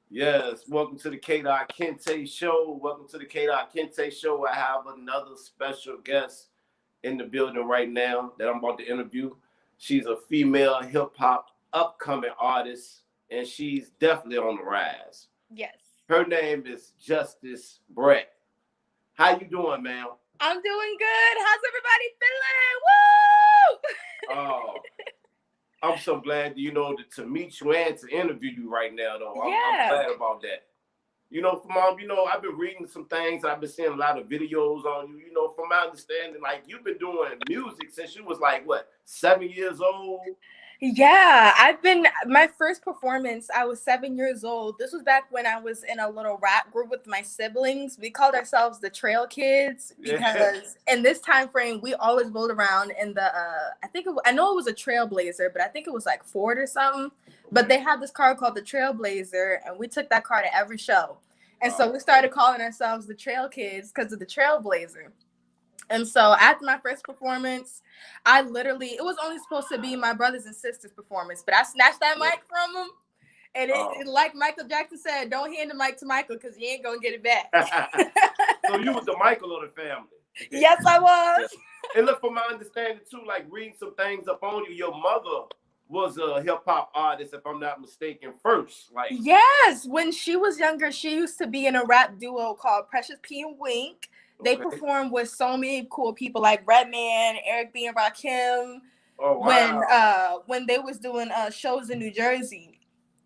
Yes, welcome to the K. Kente Show. Welcome to the K. Kente Show. I have another special guest in the building right now that I'm about to interview. She's a female hip hop upcoming artist, and she's definitely on the rise. Yes. Her name is Justis Bratt. How you doing, ma'am? I'm doing good. How's everybody feeling? Woo! Oh, I'm so glad to meet you and to interview you right now. Though I'm Yeah. glad about that. From all, I've been reading some things. I've been seeing a lot of videos on you. From my understanding, like you've been doing music since you was like what, 7 years old? Yeah, my first performance, I was 7 years old. This was back when I was in a little rap group with my siblings. We called ourselves the Trail Kids Yeah. because in this time frame, we always rode around in the, I know it was a Trailblazer, but I think it was like Ford or something. But they had this car called the Trailblazer, and we took that car to every show. And so we started calling ourselves the Trail Kids because of the Trailblazer. And so after my first performance, it was only supposed to be my brothers and sisters' performance, but I snatched that mic from them. And like Michael Jackson said, don't hand the mic to Michael because he ain't going to get it back. So you was the Michael of the family. Yes, I was. And look, from my understanding too, like reading some things up on you, your mother was a hip hop artist, if I'm not mistaken, first. Like, yes, when she was younger, she used to be in a rap duo called Precious P and Wink. They performed with so many cool people like Redman, Eric B. and Rakim. Oh wow! When they was doing shows in New Jersey.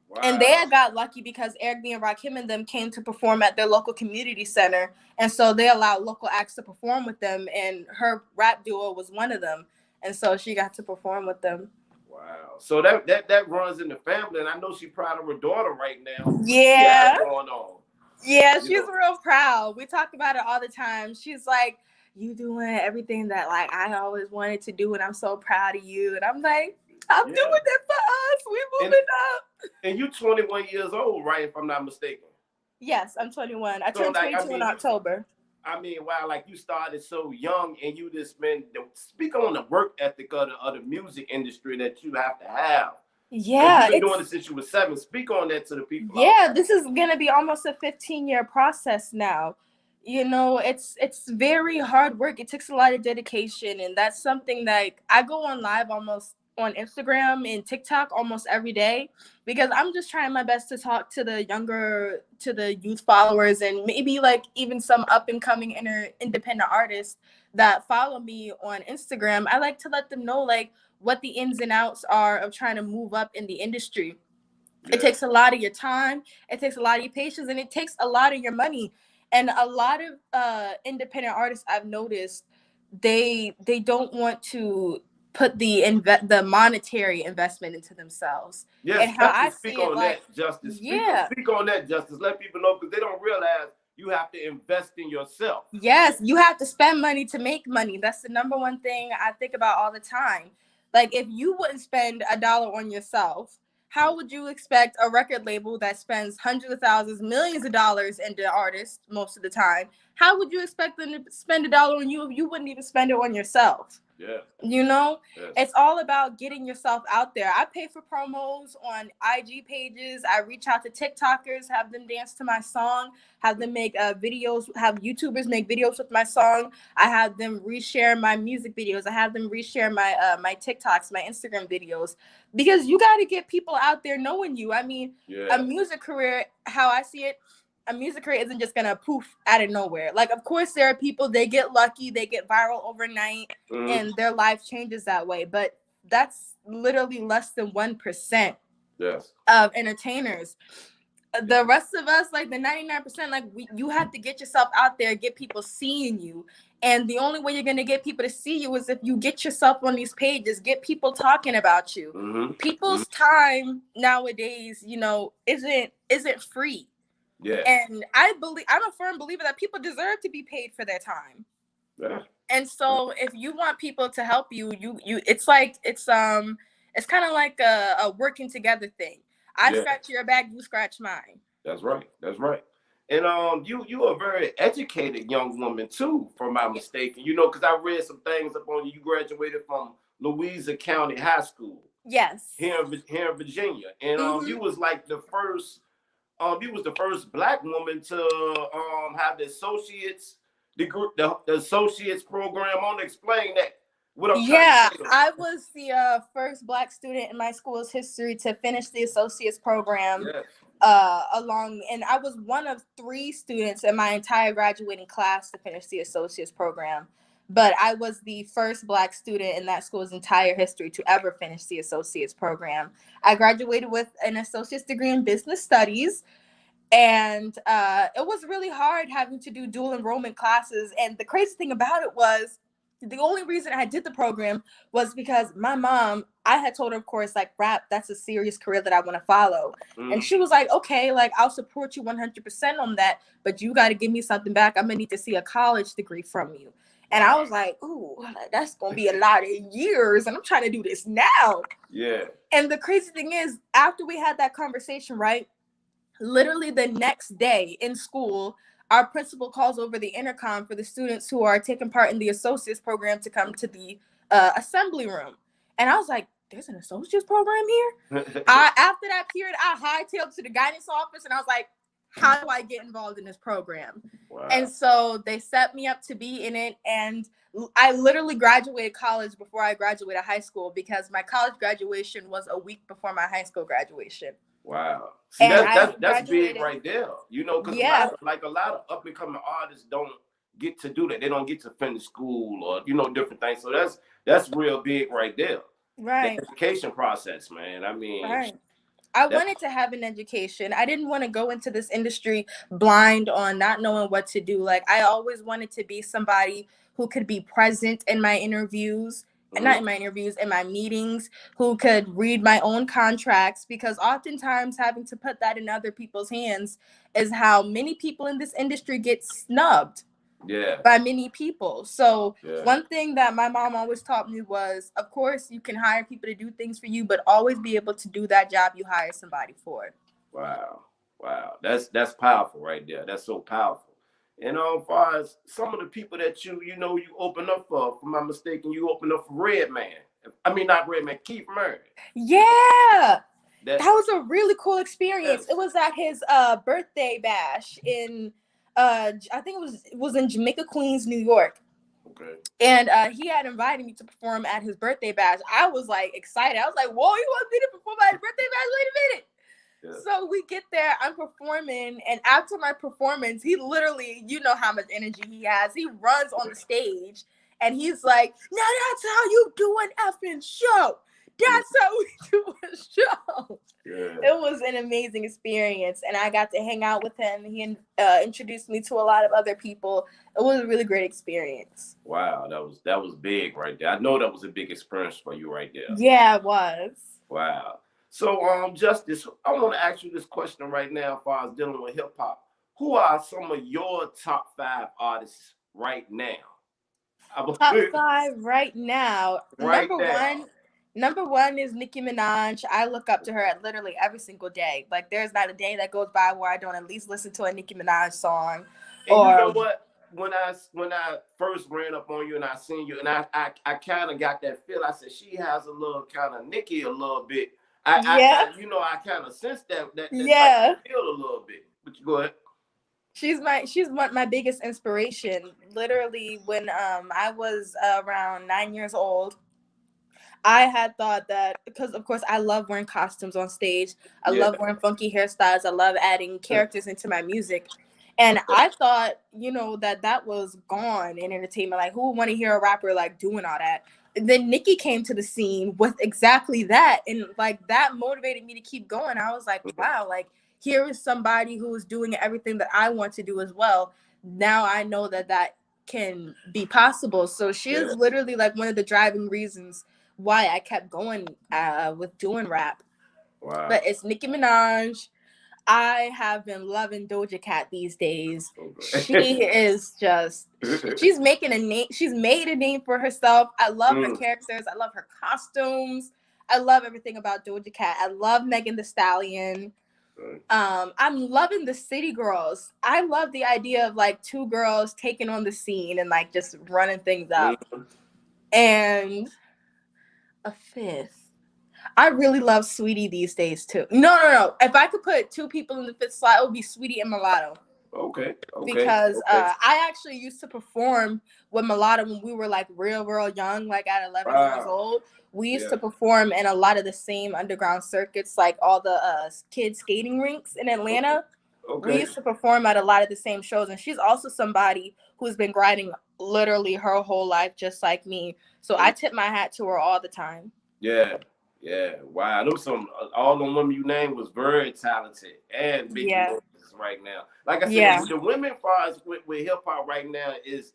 Wow. And they had got lucky because Eric B. and Rakim and them came to perform at their local community center. And so they allowed local acts to perform with them. And her rap duo was one of them. And so she got to perform with them. Wow. So that runs in the family. And I know she's proud of her daughter right now. Yeah. Going on. Yeah, she's real proud. We talk about it all the time. She's like, you doing everything that like I always wanted to do. And I'm so proud of you. And I'm like, I'm doing it for us. We moving up. And you 21 years old, right? If I'm not mistaken. Yes, I'm 21. I turned 22 in October. Wow, like you started so young, and you just speak on the work ethic of the music industry that you have to have. Yeah, you've been doing it since you were 7. Speak on that to the people. Yeah, this is gonna be almost a 15-year process now. It's very hard work. It takes a lot of dedication, and that's something that I go on live almost on Instagram and TikTok almost every day because I'm just trying my best to talk to the youth followers and maybe like even some up and coming independent artists that follow me on Instagram. I like to let them know like what the ins and outs are of trying to move up in the industry. Yeah. It takes a lot of your time, it takes a lot of your patience, and it takes a lot of your money. And a lot of independent artists I've noticed, they don't want to put the monetary investment into themselves. Yes, and how I speak on that, Justis. Yeah. Speak on that, Justis. Let people know because they don't realize you have to invest in yourself. Yes, you have to spend money to make money. That's the number one thing I think about all the time. Like if you wouldn't spend $1 on yourself, how would you expect a record label that spends hundreds of thousands, millions of dollars into artists most of the time? How would you expect them to spend $1 on you if you wouldn't even spend it on yourself? Yeah. Yes. It's all about getting yourself out there. I pay for promos on IG pages. I reach out to TikTokers, have them dance to my song, have them make videos, have YouTubers make videos with my song. I have them reshare my music videos. I have them reshare my TikToks, my Instagram videos, because you got to get people out there knowing you. I mean, a music career, how I see it, a music career isn't just gonna poof out of nowhere. Like, of course, there are people, they get lucky, they get viral overnight, and their life changes that way. But that's literally less than 1% of entertainers. The rest of us, like the 99%, like you have to get yourself out there, get people seeing you. And the only way you're gonna get people to see you is if you get yourself on these pages, get people talking about you. People's time nowadays, isn't free. Yeah. And I'm a firm believer that people deserve to be paid for their time. Yeah. And so if you want people to help you, it's kind of like a working together thing. I scratch your back, you scratch mine. That's right. And you are a very educated young woman too, from my mistaken. Because I read some things up on you. You graduated from Louisa County High School. Yes. Here in Virginia. And you was like the first you was the first Black woman to have the associates degree, the associates program. I want to explain that. What I'm trying to say. I was the first Black student in my school's history to finish the associates program. Yes. And I was one of 3 students in my entire graduating class to finish the associates program. But I was the first Black student in that school's entire history to ever finish the associates program. I graduated with an associate's degree in business studies. And it was really hard having to do dual enrollment classes. And the crazy thing about it was, the only reason I did the program was because my mom, I had told her, of course, like, rap, that's a serious career that I want to follow. And she was like, okay, like, I'll support you 100% on that, but you got to give me something back. I'm going to need to see a college degree from you. And I was like, ooh, that's going to be a lot of years. And I'm trying to do this now. Yeah. And the crazy thing is, after we had that conversation, right, literally the next day in school, our principal calls over the intercom for the students who are taking part in the associates program to come to the assembly room. And I was like, there's an associates program here? After that period, I hightailed to the guidance office and I was like, how do I get involved in this program? Wow. And so they set me up to be in it. And I literally graduated college before I graduated high school because my college graduation was a week before my high school graduation. Wow. See, that's big right there. You know, because a lot of up and coming artists don't get to do that. They don't get to finish school or, you know, different things. So that's real big right there. Right. The education process, man. I mean, right. I wanted to have an education. I didn't want to go into this industry blind on not knowing what to do. Like, I always wanted to be somebody who could be present in my interviews. And not in my interviews, in my meetings, who could read my own contracts, because oftentimes having to put that in other people's hands is how many people in this industry get snubbed by many people. So one thing that my mom always taught me was, of course, you can hire people to do things for you, but always be able to do that job you hire somebody for. Wow. That's powerful right there. That's so powerful. And as far as some of the people that you open up for, if I'm not mistaken, you open up for Redman. I mean, not Redman, Keith Murray. Yeah. That was a really cool experience. It was at his birthday bash in, I think it was in Jamaica, Queens, New York. Okay. And he had invited me to perform at his birthday bash. I was like excited. I was like, whoa, you want me to perform at his birthday bash? Wait a minute. Yeah. So we get there, I'm performing, and after my performance, he literally, you know how much energy he has. He runs on the stage, and he's like, now that's how you do an effing show. That's how we do a show. Yeah. It was an amazing experience, and I got to hang out with him. He introduced me to a lot of other people. It was a really great experience. Wow, that was big right there. I know that was a big experience for you right there. Yeah, it was. Wow. So, Justis, I want to ask you this question right now as far as dealing with hip hop. Who are some of your top 5 artists right now? Top 5 right now. Number one is Nicki Minaj. I look up to her at literally every single day. Like, there's not a day that goes by where I don't at least listen to a Nicki Minaj song. And you know what? When I first ran up on you and I seen you, and I kind of got that feel. I said, she has a little kind of Nicki a little bit. I kind of sensed that feel a little bit. But you go ahead. She's my biggest inspiration. Literally, when I was around 9 years old, I had thought that, because of course I love wearing costumes on stage. I love wearing funky hairstyles. I love adding characters into my music. And I thought, that was gone in entertainment. Like, who would want to hear a rapper like doing all that? Then Nicki came to the scene with exactly that, and like that motivated me to keep going. I was like, wow, like here is somebody who is doing everything that I want to do as well. Now I know that can be possible. So she is literally like one of the driving reasons why I kept going with doing rap. Wow. But it's Nicki Minaj. I have been loving Doja Cat these days. She is just, she's making a name. She's made a name for herself. I love her characters. I love her costumes. I love everything about Doja Cat. I love Megan Thee Stallion. I'm loving the City Girls. I love the idea of like 2 girls taking on the scene and like just running things up. And a 5th. I really love Sweetie these days too. No. If I could put two people in the fifth slot, it would be Sweetie and Mulatto. Okay. Because I actually used to perform with Mulatto when we were like real young, like at 11 years old. We used to perform in a lot of the same underground circuits, like all the kids skating rinks in Atlanta. Okay. We used to perform at a lot of the same shows, and she's also somebody who's been grinding literally her whole life, just like me. So I tip my hat to her all the time. Yeah. Wow. All the women you named was very talented and making noises right now. Like I said, the women far as with hip hop right now is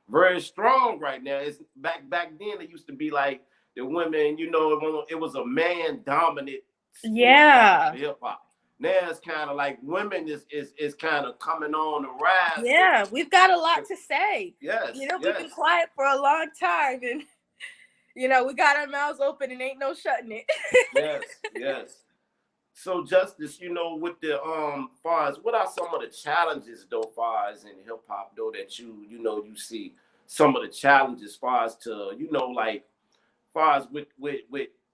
very strong right now. It's back then it used to be like the women, it was a man dominant hip hop. Now it's kind of like women is kind of coming on the rise. Yeah, we've got a lot to say. Yes. We've been quiet for a long time, and we got our mouths open and ain't no shutting it. Yes. So Justice, with the far as what are some of the challenges though, far as in hip hop though, that you see some of the challenges far as to, like far as with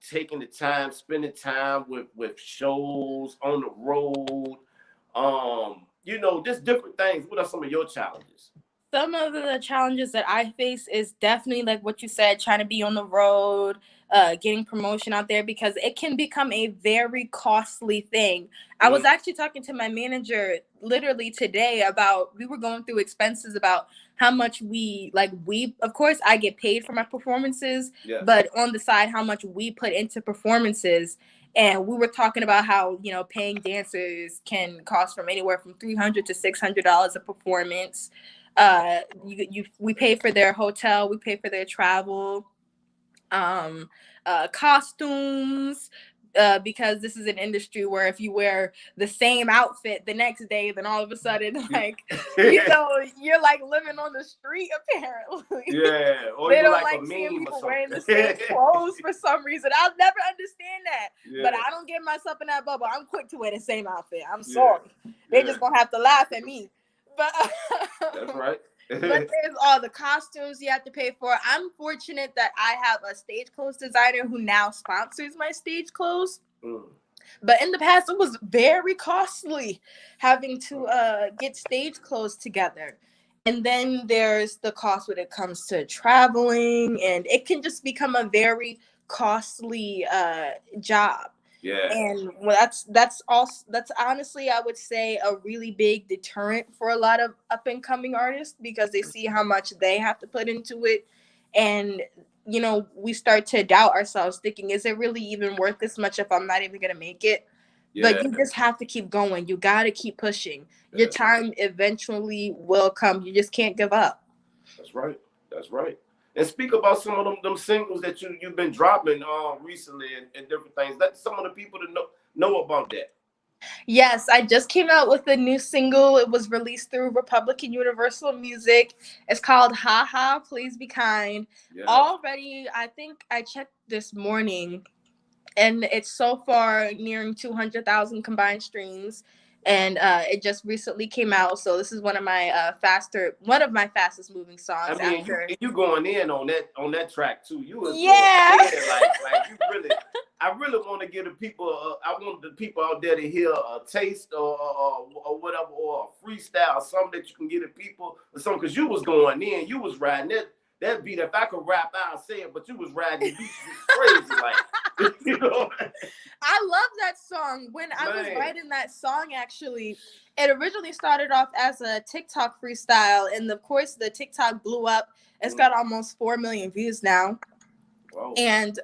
taking the time, spending time with shows on the road, just different things. What are some of your challenges? Some of the challenges that I face is definitely like what you said, trying to be on the road, getting promotion out there, because it can become a very costly thing. I was actually talking to my manager literally today we were going through expenses about how much of course I get paid for my performances, but on the side, how much we put into performances. And we were talking about how, paying dancers can cost from anywhere from $300 to $600 a performance. We pay for their hotel, we pay for their travel, costumes, because this is an industry where if you wear the same outfit the next day, then all of a sudden, you're like living on the street apparently. Yeah, or they don't like seeing people wearing the same clothes for some reason. I'll never understand that. But I don't get myself in that bubble. I'm quick to wear the same outfit. I'm sorry. They're just gonna have to laugh at me. But that's right. But there's all the costumes you have to pay for. I'm fortunate that I have a stage clothes designer who now sponsors my stage clothes. But in the past, it was very costly having to get stage clothes together. And then there's the cost when it comes to traveling, and it can just become a very costly job. Yeah. And that's honestly, I would say, a really big deterrent for a lot of up and coming artists, because they see how much they have to put into it. And, we start to doubt ourselves, thinking, is it really even worth this much if I'm not even going to make it? Yeah. But you just have to keep going. You got to keep pushing. Yeah. Your time eventually will come. You just can't give up. That's right. And speak about some of them singles that you've been dropping recently and different things. Let some of the people to know about that. Yes, I just came out with a new single. It was released through Republican Universal Music. It's called Ha Ha, Please Be Kind. Yeah. Already, I think I checked this morning, and it's so far nearing 200,000 combined streams. And it just recently came out, so this is one of my fastest moving songs. I mean, you going in on that track too. You was like you really. I really want to give the people. I want the people out there to hear a taste or whatever, or a freestyle, something that you can give the people, or something, because you was going in, you was riding that beat. If I could rap, I'll say it, but you was riding the beat crazy, like. I love that song. When I was writing that song, actually, it originally started off as a TikTok freestyle, and of course the TikTok blew up. It's got almost 4 million views now. Whoa. And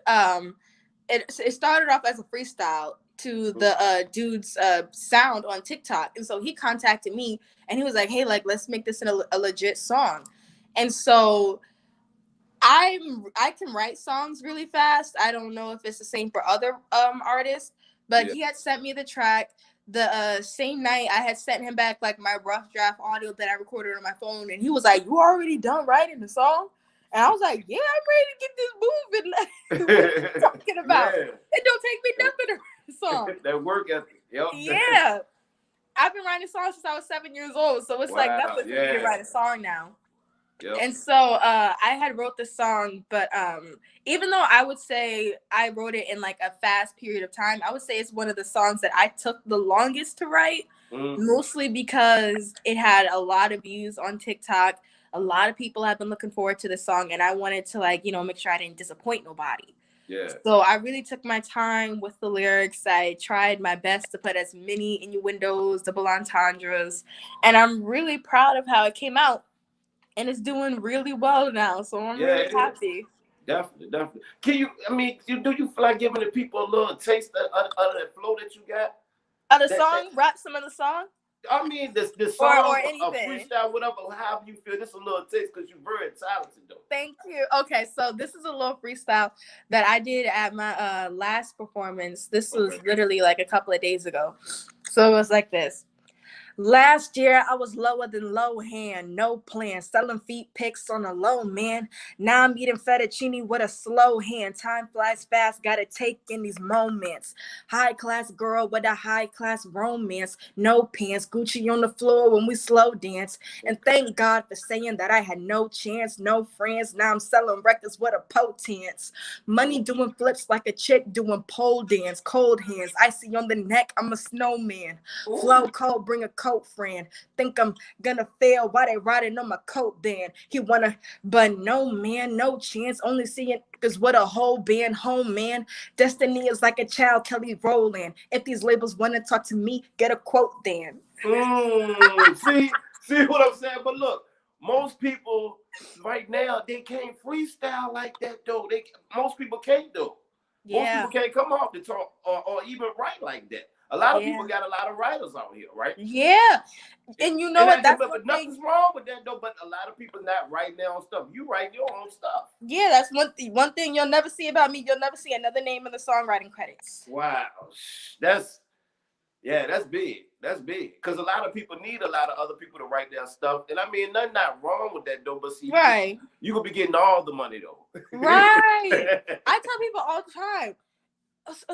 it started off as a freestyle to the dude's sound on TikTok, and so he contacted me and he was like, hey, let's make this a legit song. And so I can write songs really fast. I don't know if it's the same for other artists, but he had sent me the track. The same night, I had sent him back my rough draft audio that I recorded on my phone, and he was like, you already done writing the song? And I was like, yeah, I'm ready to get this moving. What are you talking about? It don't take me nothing to write a song. That work ethic. Yep. Yeah. I've been writing songs since I was 7 years old, so it's nothing for me to write a song now. Yep. And so I had wrote the song, but even though I would say I wrote it in like a fast period of time, I would say it's one of the songs that I took the longest to write, mostly because it had a lot of views on TikTok. A lot of people have been looking forward to the song, and I wanted to make sure I didn't disappoint nobody. Yeah. So I really took my time with the lyrics. I tried my best to put as many innuendos, double entendres, and I'm really proud of how it came out. And it's doing really well now, so I'm really happy. Definitely. Can you? I mean, do you feel like giving the people a little taste of that flow that you got? Of the song, rap some of the song. I mean, the song or a anything. freestyle, whatever. How do you feel? This is a little taste because you're very talented, though. Thank you. Okay, so this is a little freestyle that I did at my last performance. This was literally like a couple of days ago. So it was like this. Last year, I was lower than low hand, no plan, selling feet pics on a low man. Now I'm eating fettuccine with a slow hand. Time flies fast, gotta take in these moments. High class girl with a high class romance. No pants, Gucci on the floor when we slow dance. And thank God for saying that I had no chance, no friends. Now I'm selling records with a potence. Money doing flips like a chick doing pole dance. Cold hands, icy on the neck, I'm a snowman. Flow cold, bring a coat friend. Think I'm gonna fail while they riding on my coat then. He wanna, but no man, no chance. Only seeing is what a whole band home, man. Destiny is like a child, Kelly Rowland. If these labels wanna talk to me, get a quote then. See what I'm saying? But look, most people right now they can't freestyle like that though. Most people can't though. Most people can't come off the talk or even write like that. A lot of people got a lot of writers out here, right? Yeah. And you know what? That's but nothing's wrong with that though. But a lot of people not writing their own stuff. You write your own stuff. Yeah, that's one thing you'll never see about me. You'll never see another name in the songwriting credits. Wow, that's big. That's big. Because a lot of people need a lot of other people to write their stuff. And I mean, nothing not wrong with that though. But see, you could be getting all the money though. Right. I tell people all the time.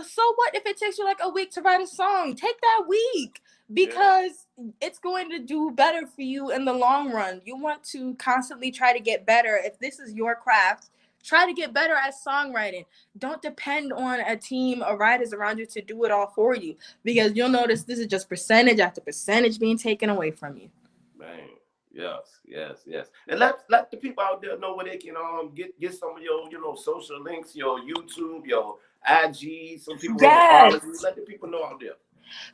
So what if it takes you like a week to write a song? Take that week because it's going to do better for you in the long run. You want to constantly try to get better. If this is your craft, try to get better at songwriting. Don't depend on a team of writers around you to do it all for you because you'll notice this is just percentage after percentage being taken away from you. Man. Yes. And let the people out there know where they can get some of your social links, your YouTube, your IG. Some people follow you. Let the people know out there.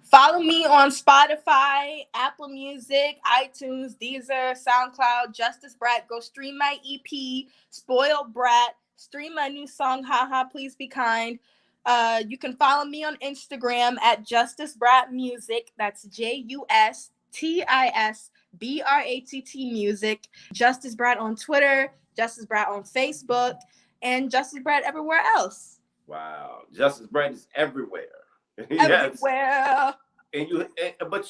Follow me on Spotify, Apple Music, iTunes, Deezer, SoundCloud, Justis Bratt. Go stream my EP, Spoiled Brat. Stream my new song, Haha, Please Be Kind. You can follow me on Instagram at Justis Bratt Music. That's JUSTIS BRATT Music. Justis Bratt on Twitter, Justis Bratt on Facebook, and Justis Bratt everywhere else. Wow, Justis Bratt is everywhere. Everywhere. But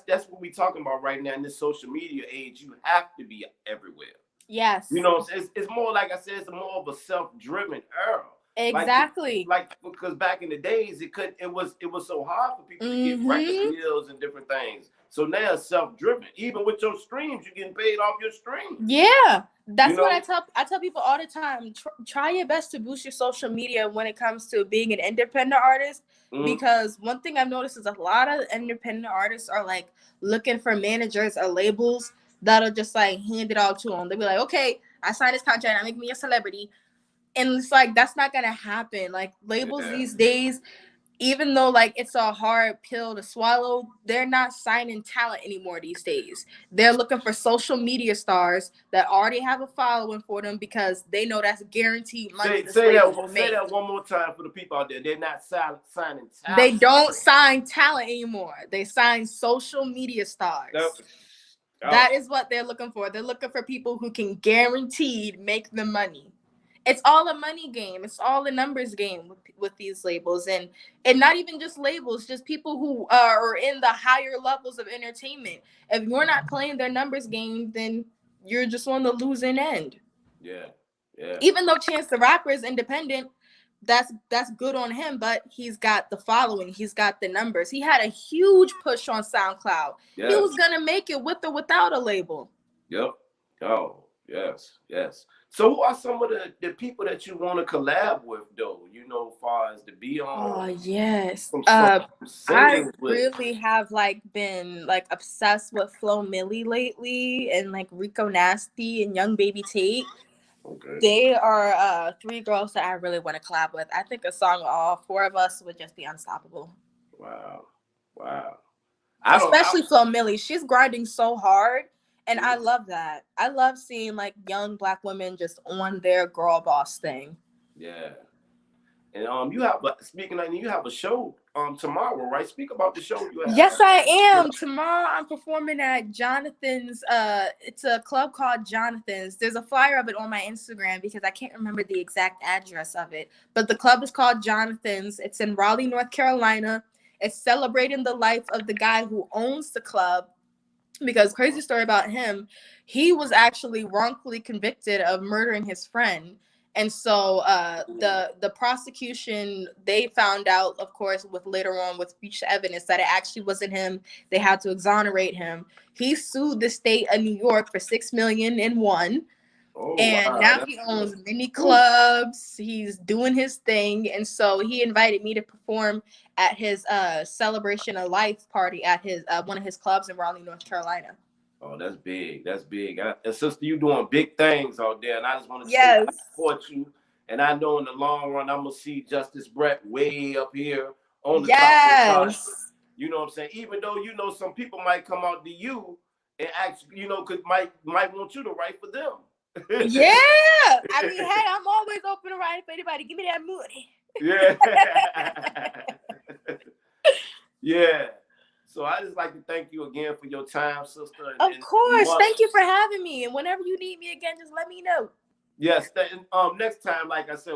that's what we're talking about right now in this social media age. You have to be everywhere. Yes. It's more like I said, it's more of a self-driven era. Exactly. Like because back in the days, it was so hard for people to get record deals and different things. So now it's self-driven. Even with your streams, you're getting paid off your streams. Yeah, that's what I tell people all the time. Try your best to boost your social media when it comes to being an independent artist. Because one thing I've noticed is a lot of independent artists are like looking for managers or labels that'll just like hand it all to them. They'll be like, okay, I signed this contract, I make me a celebrity. And it's like, that's not going to happen. Like labels these days, even though like it's a hard pill to swallow, they're not signing talent anymore these days. They're looking for social media stars that already have a following for them because they know that's guaranteed money. Say that one more time for the people out there. They're not signing talent. They don't sign talent anymore. They sign social media stars. That is what they're looking for. They're looking for people who can guaranteed make the money. It's all a money game. It's all a numbers game with these labels. And not even just labels, just people who are in the higher levels of entertainment. If you're not playing their numbers game, then you're just on the losing end. Yeah. Even though Chance the Rapper is independent, that's good on him, but he's got the following. He's got the numbers. He had a huge push on SoundCloud. He was going to make it with or without a label. Yep. Oh. Yes, yes. So who are some of the people that you want to collab with though? You know, as far as to be Oh on yes. some song I singing with. really have like been like obsessed with Flo Milli lately, and like Rico Nasty and Young Baby Tate. Okay. They are three girls that I really want to collab with. I think a song with all four of us would just be unstoppable. Wow. Wow. I don't I, Especially Flo Milli. She's grinding so hard. And I mhm. love that. I love seeing like young black women just on their girl boss thing. Yeah. And you have speaking of, you have a show tomorrow, right? Speak about the show you Yes, have. I am. Tomorrow I'm performing at Jonathan's. It's a club called Jonathan's. There's a flyer of it on my Instagram because I can't remember the exact address of it. But the club is called Jonathan's. It's in Raleigh, North Carolina. It's celebrating the life of the guy who owns the club, because crazy story about him, he was actually wrongfully convicted of murdering his friend. And so the prosecution, they found out, of course, with later on with future evidence, that it actually wasn't him. They had to exonerate him. He sued the state of New York for $6 million and won. Oh And wow, now that's he good. owns many Ooh. clubs. He's doing his thing. And so he invited me to perform at his celebration of life party at his one of his clubs in Raleigh, North Carolina. Oh, that's big. That's big. And sister, you doing big things out there, and I just want to say I Yes. support you. And I know in the long run, I'm gonna see Justis Bratt way up here on the top of the charts. Yes. You know what I'm saying? Even though you know some people might come out to you and actually, you know, could might want you to write for them. Yeah. I mean, hey, I'm always open to writing for anybody. Give me that money. Yeah. Yeah. So I just like to thank you again for your time, sister. Of And course. much. Thank you for having me. And whenever you need me again, just let me know. Yes. Next time, like I said,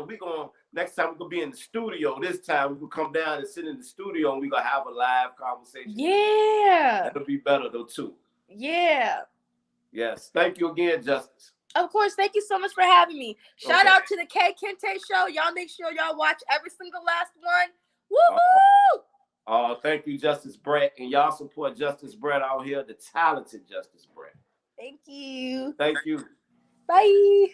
next time we're gonna be in the studio. This time we will come down and sit in the studio and we're gonna have a live conversation. Yeah. That'll be better though too. Yeah. Yes. Thank you again, Justice. Of course, thank you so much for having me. Shout Okay. out to the K Kente show. Y'all make sure y'all watch every single last one. Woohoo! Thank you, Justis Bratt. And y'all support Justis Bratt out here, the talented Justis Bratt. Thank you. Thank you. Bye.